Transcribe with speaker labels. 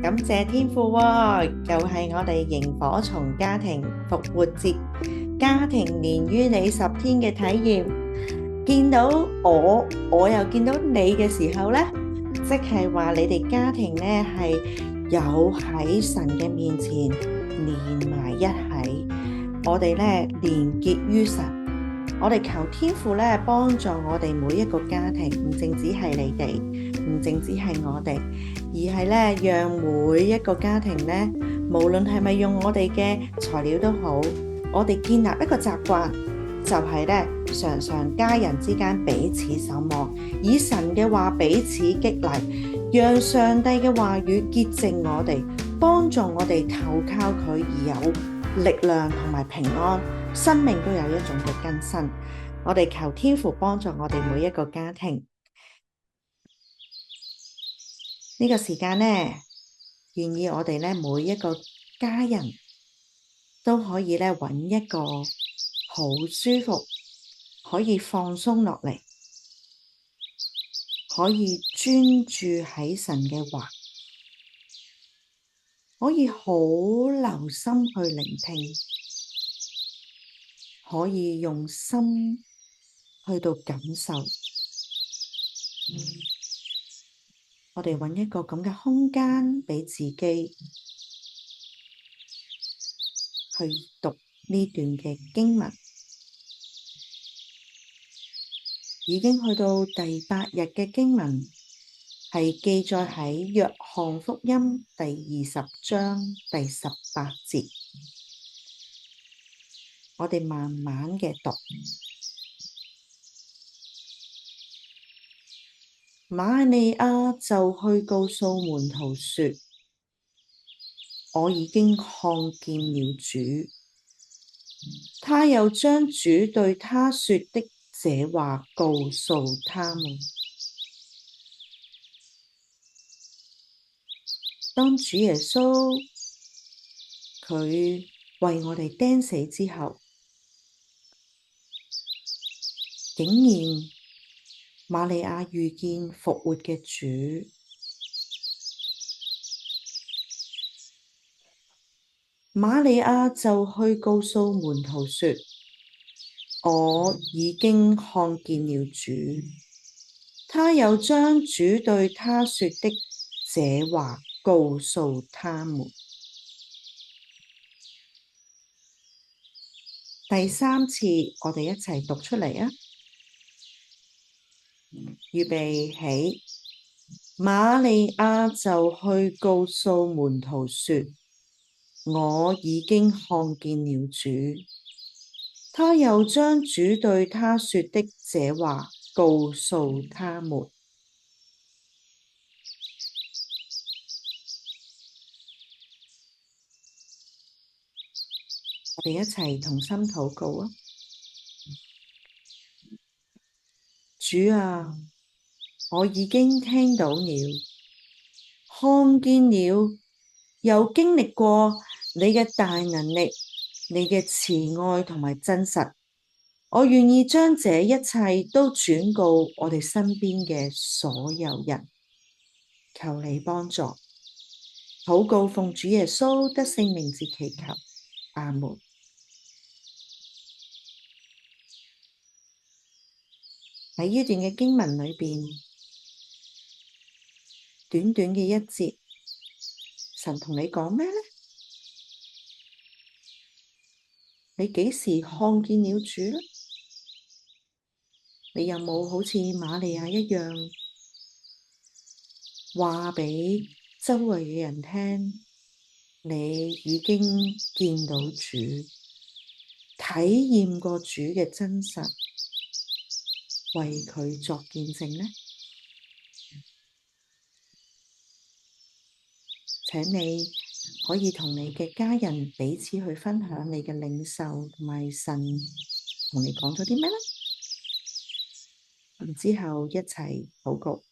Speaker 1: 感謝天父喎，又係我哋螢火蟲家庭復活節家庭連於你10天嘅體驗。見到我又見到你嘅時候呢，即係話你哋家庭呢係有喺神嘅面前連埋一起，我哋呢連結於神，我哋求天父呢幫助我哋每一個家庭，唔淨止係你哋，唔淨止係我哋，而係呢讓每一個家庭呢，無論係咪用我哋嘅材料都好，我哋建立一個習慣，就係呢常常家人之間彼此守望，以神嘅話彼此激勵，讓上帝嘅話語潔淨我哋，幫助我哋投靠佢而有力量同埋平安，生命都有一種嘅更新。我哋求天父幫助我哋每一個家庭。呢個時間呢，願意我哋呢每一個家人都可以呢揾一個好舒服，可以放鬆落嚟，可以專注喺神嘅話，可以好留心去聆聽，可以用心去到感受。我哋揾一個咁嘅空間俾自己去讀呢段嘅經文，已經去到第8日嘅經文，係記載喺約翰福音第20章第18節。我哋慢慢嘅讀。瑪利亞就去告訴門徒說：我已經看見了主。他又將主對他說的這話告訴他們。當主耶穌佢為我哋釘死之後，竟然瑪利亞遇見復活嘅主，瑪利亞就去告訴門徒說：我已經看見了主。他又將主對他說的這話告訴他們。第3次，我哋一齊讀出嚟啊！預備起，瑪利亞就去告訴門徒說：我已經看見了主。他又將主對他說的這話告訴他們。我哋一齊同心禱告啊！主啊，我已經聽到了，看見了，又經歷過你嘅大能力，你嘅慈愛同埋真實。我願意將這一切都轉告我哋身邊嘅所有人，求你幫助。禱告奉主耶穌得聖名字祈求，阿門。喺呢段嘅經文裏邊，短短嘅一節，神同你講咩呢？你幾時看見了主呢？你有冇好似瑪利亞一樣，話俾周圍嘅人聽，你已經見到主，體驗過主嘅真實，為佢作見證呢？請你可以同你嘅家人彼此去分享你嘅領受同埋神同你講咗啲咩呢？然之後一齊禱告。